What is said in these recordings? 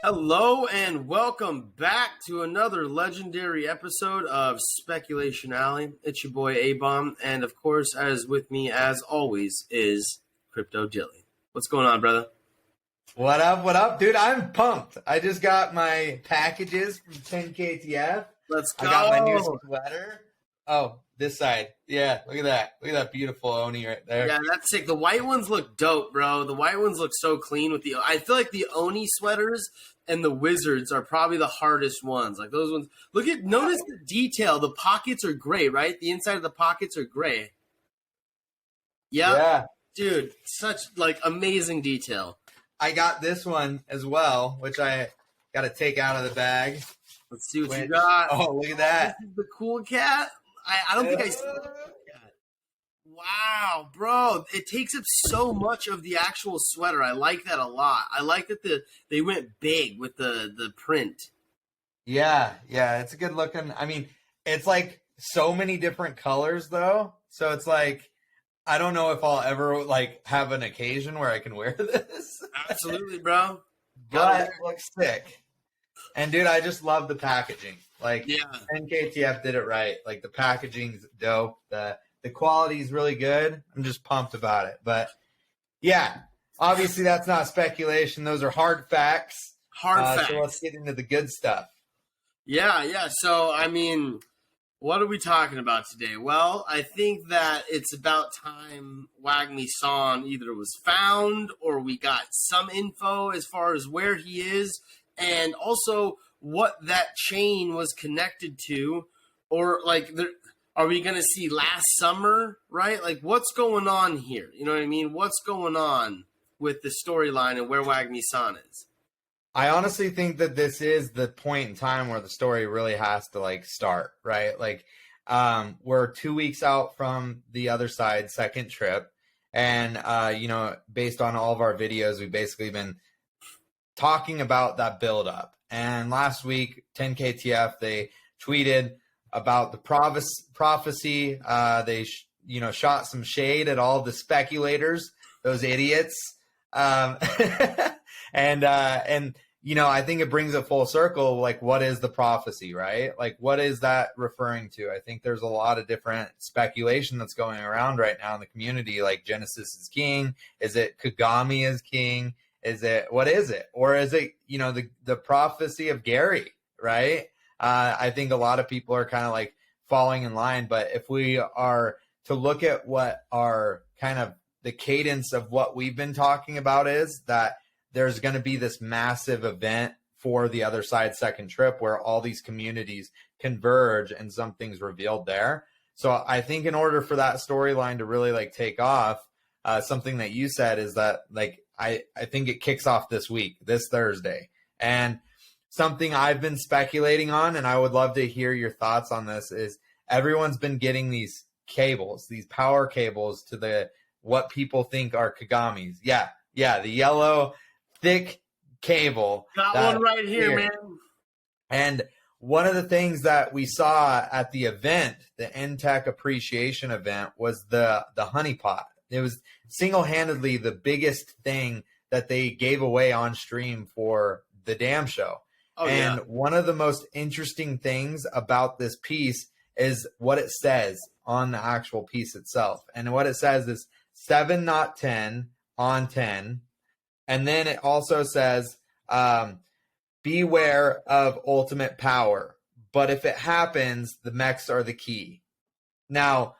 Hello and welcome back to another legendary episode of Speculation Alley. It's your boy A-Bomb, and of course, as with me as always is Crypto Dilly. What's going on, brother? What up, dude? I'm pumped. I just got my packages from 10KTF. Let's go. I got my new sweater. Oh, this side. Yeah, look at that. Look at that beautiful Oni right there. Yeah, that's sick. The white ones look dope, bro. The white ones look so clean with the. I feel like the Oni sweaters and the Wizards are probably the hardest ones. Like those ones. Notice the detail. The pockets are gray, right? The inside of the pockets are gray. Yep. Yeah, dude, such like amazing detail. I got this one as well, which I got to take out of the bag. Let's see what you got. Oh, look at that. This is the cool cat. I don't think I see that cat. Wow, bro. It takes up so much of the actual sweater. I like that a lot. I like that they went big with the print. Yeah, it's a good looking. I mean, it's like so many different colors though. So it's like I don't know if I'll ever like have an occasion where I can wear this. Absolutely, bro. But it looks sick. And dude, I just love the packaging. Like, yeah, NKTF did it right. Like the packaging's dope. The quality's really good. I'm just pumped about it. But yeah, obviously that's not speculation. Those are hard facts. Facts. So let's get into the good stuff. Yeah. So I mean, what are we talking about today? Well, I think that it's about time wagmi-san either was found or we got some info as far as where he is and also what that chain was connected to, or like, are we going to see last summer, right? Like, what's going on here? You know what I mean? What's going on with the storyline and where wagmi-san is? I honestly think that this is the point in time where the story really has to like start, right? Like, we're 2 weeks out from the Otherside second trip. And, based on all of our videos, we've basically been talking about that build up. And last week, 10KTF, they tweeted about the prophecy. They, shot some shade at all the speculators, those idiots. And I think it brings it full circle. Like, what is the prophecy, right? Like, what is that referring to? I think there's a lot of different speculation that's going around right now in the community. Like, Genesis is king. Is it Kagami is king? What is it? Or is it, the prophecy of Gary, right? I think a lot of people are kind of like falling in line. But if we are to look at what our kind of the cadence of what we've been talking about is that there's going to be this massive event for the Otherside second trip where all these communities converge and something's revealed there. So I think in order for that storyline to really like take off, something that you said is that like, I think it kicks off this week, this Thursday. And something I've been speculating on, and I would love to hear your thoughts on this, is everyone's been getting these cables, these power cables to what people think are Kagamis. Yeah, the yellow thick cable. Got one right here, man. And one of the things that we saw at the event, the NTech appreciation event, was the honeypot. It was single-handedly the biggest thing that they gave away on stream for the damn show. One of the most interesting things about this piece is what it says on the actual piece itself. And what it says is 7 not 10 on 10. And then it also says, beware of ultimate power. But if it happens, the mechs are the key. Now,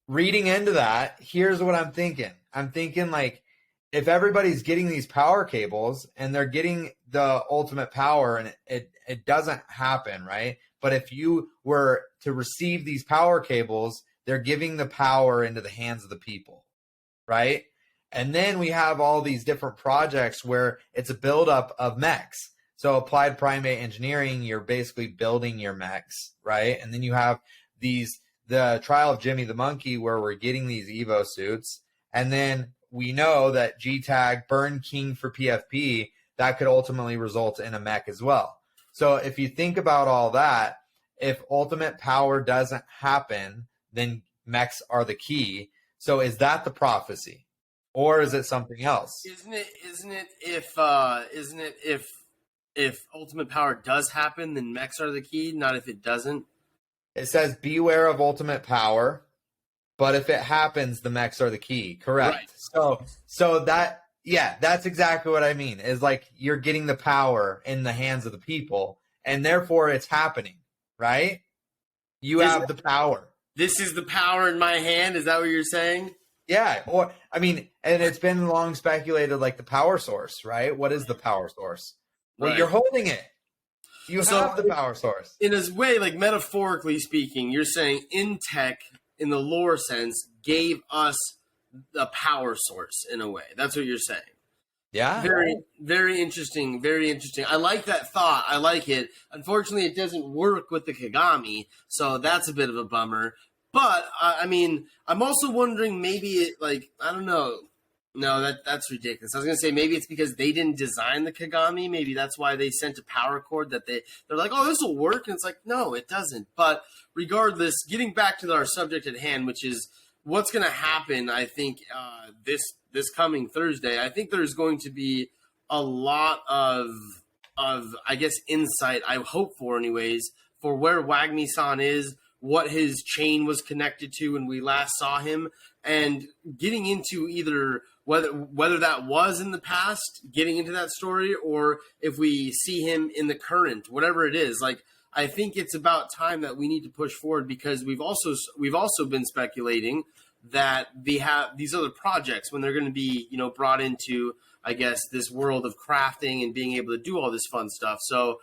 reading into that, here's what I'm thinking. I'm thinking like, if everybody's getting these power cables and they're getting the ultimate power and it doesn't happen, right? But if you were to receive these power cables, they're giving the power into the hands of the people, right? And then we have all these different projects where it's a buildup of mechs. So applied primate engineering, you're basically building your mechs, right? And then you have the trial of Jimmy the Monkey where we're getting these Evo suits. And then we know that G-Tag, Burn King for PFP, that could ultimately result in a mech as well. So if you think about all that, if ultimate power doesn't happen, then mechs are the key. So is that the prophecy? Or is it something else? Isn't it if if ultimate power does happen, then mechs are the key, not if it doesn't. It says beware of ultimate power, but if it happens, the mechs are the key. Correct. Right. So that, yeah, that's exactly what I mean. Is like you're getting the power in the hands of the people, and therefore it's happening, right? You have the power. This is the power in my hand. Is that what you're saying? Yeah. Or I mean, and it's been long speculated, like the power source, right? What is the power source? Well, Right. you're holding it. You have the power source. In a way, like metaphorically speaking, you're saying Intech, in the lore sense, gave us a power source in a way. That's what you're saying. Yeah. Very, very interesting. Very interesting. I like that thought. I like it. Unfortunately, it doesn't work with the Kagami, so that's a bit of a bummer. But I mean, I'm also wondering maybe it like I don't know. No, that's ridiculous. I was gonna say maybe it's because they didn't design the Kagami. Maybe that's why they sent a power cord that they're like, oh, this will work, and it's like, no, it doesn't. But regardless, getting back to our subject at hand, which is what's gonna happen. I think this coming Thursday, I think there's going to be a lot of I guess insight. I hope for anyways for where wagmi-san is, what his chain was connected to when we last saw him, and getting into either whether that was in the past, getting into that story, or if we see him in the current, whatever it is. Like, I think it's about time that we need to push forward, because we've also been speculating that they have these other projects when they're going to be, brought into, I guess, this world of crafting and being able to do all this fun stuff. So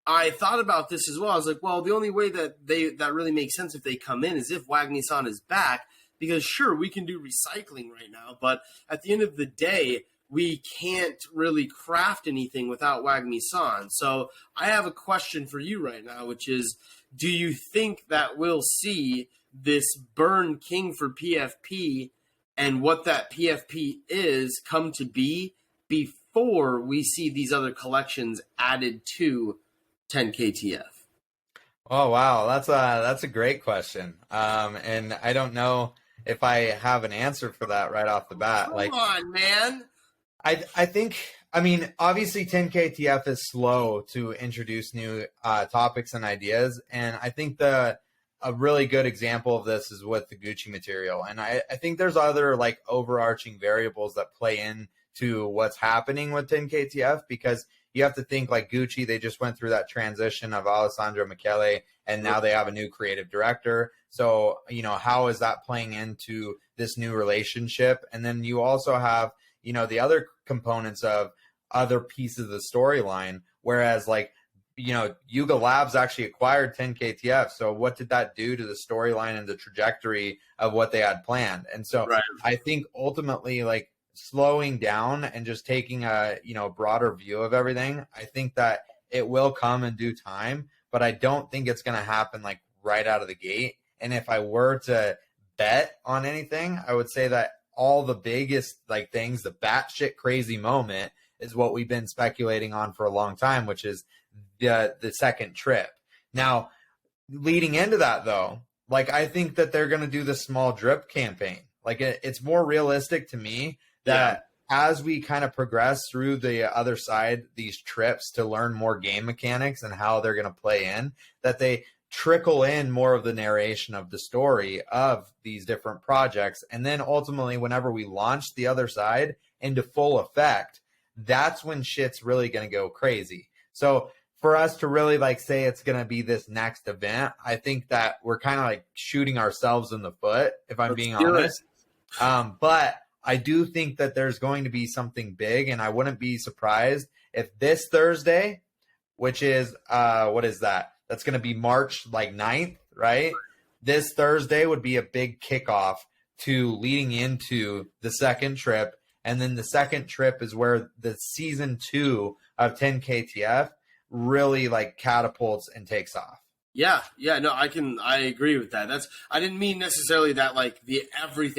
I thought about this as well. I was like, well, the only way that really makes sense if they come in is if wagmi-san is back, because sure, we can do recycling right now, but at the end of the day, we can't really craft anything without wagmi-san. So I have a question for you right now, which is, do you think that we'll see this Burn King for PFP and what that PFP is come to be before we see these other collections added to 10KTF? Oh wow, that's a great question. And I don't know if I have an answer for that right off the bat. Come on, man. I think, I mean, obviously 10KTF is slow to introduce new topics and ideas, and I think a really good example of this is with the Gucci material. And I think there's other like overarching variables that play into what's happening with 10KTF, because you have to think like Gucci, they just went through that transition of Alessandro Michele, and now they have a new creative director. So, how is that playing into this new relationship? And then you also have, the other components of other pieces of the storyline, whereas like, Yuga Labs actually acquired 10KTF. So what did that do to the storyline and the trajectory of what they had planned? And so right. I think ultimately, like, slowing down and just taking a broader view of everything, I think that it will come in due time, but I don't think it's going to happen like right out of the gate. And if I were to bet on anything, I would say that all the biggest like things, the batshit crazy moment, is what we've been speculating on for a long time, which is the second trip. Now, leading into that though, like, I think that they're going to do the small drip campaign. Like, it's more realistic to me that as we kind of progress through the other side, these trips to learn more game mechanics and how they're going to play in, that they trickle in more of the narration of the story of these different projects. And then ultimately, whenever we launch the other side into full effect, that's when shit's really going to go crazy. So for us to really like say it's going to be this next event, I think that we're kind of like shooting ourselves in the foot, if I'm being honest. But I do think that there's going to be something big, and I wouldn't be surprised if this Thursday, which is, what is that? That's going to be March like 9th, right? This Thursday would be a big kickoff to leading into the second trip. And then the second trip is where the season 2 of 10KTF really like catapults and takes off. Yeah, no, I agree with that. I didn't mean necessarily that like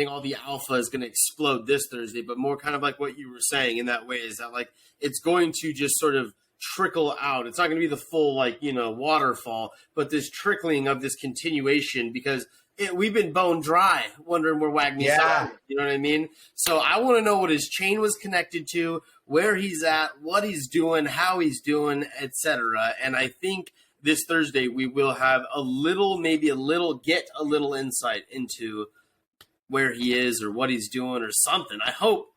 all the alpha is going to explode this Thursday, but more kind of like what you were saying in that way, is that like it's going to just sort of trickle out. It's not going to be the full like, waterfall, but this trickling of this continuation, because we've been bone dry wondering where wagmi-san is, you know what I mean? So I want to know what his chain was connected to, where he's at, what he's doing, how he's doing, etc. And I think this Thursday we will have get a little insight into where he is or what he's doing or something. I hope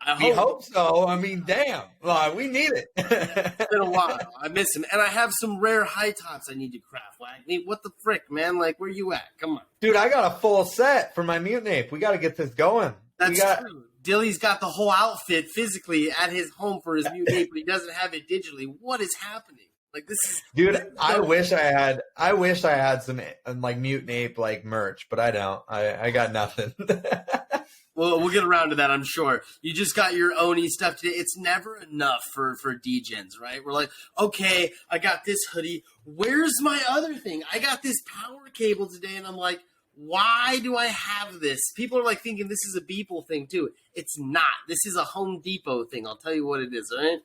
so. I mean, damn. Well, we need it. It's been a while. I miss him. And I have some rare high tops I need to craft. Wagmi, what the frick, man? Like, where you at? Come on. Dude, I got a full set for my mutant ape. We got to get this going. That's true. Dilly's got the whole outfit physically at his home for his mutant ape, but he doesn't have it digitally. What is happening? Like, this is... Dude, I wish I had some like mutant ape like merch, but I don't. I got nothing. Well, we'll get around to that, I'm sure. You just got your Oni stuff today. It's never enough for D-Gens, right? We're like, okay, I got this hoodie. Where's my other thing? I got this power cable today, and I'm like, why do I have this? People are like thinking this is a Beeple thing, too. It's not. This is a Home Depot thing. I'll tell you what it is, all right?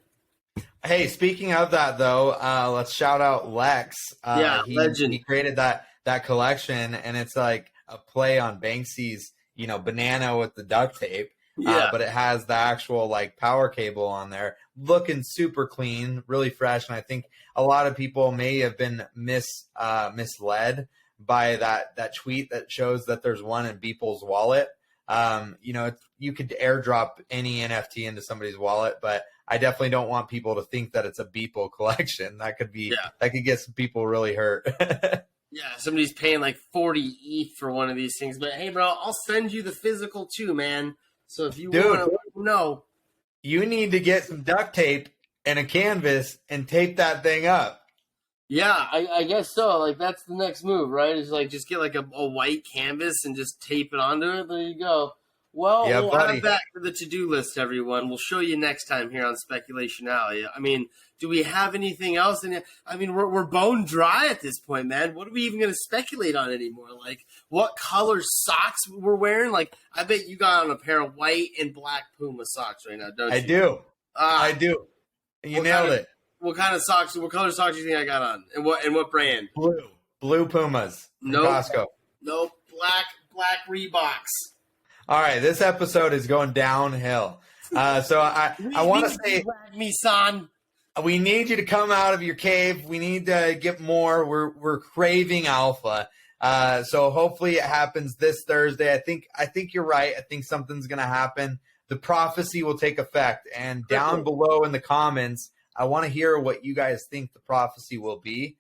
Hey, speaking of that, though, let's shout out Lex. Legend. He created that collection, and it's like a play on Banksy's, banana with the duct tape. But it has the actual like power cable on there, looking super clean, really fresh. And I think a lot of people may have been misled by that tweet that shows that there's one in Beeple's wallet. You could airdrop any NFT into somebody's wallet, but I definitely don't want people to think that it's a Beeple collection. That could get some people really hurt. Yeah, somebody's paying like 40 ETH for one of these things. But hey, bro, I'll send you the physical too, man. So if you want to know. You need to get some duct tape and a canvas and tape that thing up. Yeah, I guess so. Like, that's the next move, right? Is like just get like a white canvas and just tape it onto it. There you go. Well, we'll add that to the to-do list, everyone. We'll show you next time here on Speculation Alley. I mean, do we have anything else? We're bone dry at this point, man. What are we even going to speculate on anymore? Like, what color socks we're wearing? Like, I bet you got on a pair of white and black Puma socks right now, don't you? I do. You nailed it. What kind of socks? What color socks do you think I got on? And what brand? Blue Pumas. Nope. Costco. Nope. Black Reeboks. All right, this episode is going downhill. So I want to say, wagmi-san, we need you to come out of your cave. We need to get more. We're craving alpha. So hopefully it happens this Thursday. I think you're right. I think something's going to happen. The prophecy will take effect. And down below in the comments, I want to hear what you guys think the prophecy will be.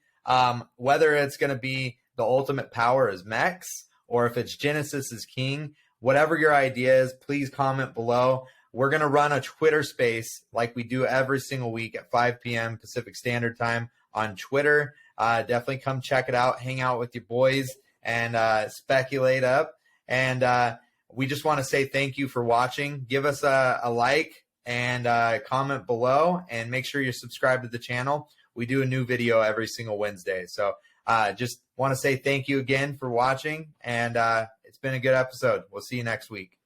Whether it's going to be the ultimate power is mechs, or if it's Genesis is king. Whatever your idea is, please comment below. We're going to run a Twitter space like we do every single week at 5 p.m. Pacific Standard Time on Twitter. Definitely come check it out. Hang out with your boys and speculate up. And we just want to say thank you for watching. Give us a like and comment below. And make sure you're subscribed to the channel. We do a new video every single Wednesday. So just want to say thank you again for watching. And it's been a good episode. We'll see you next week.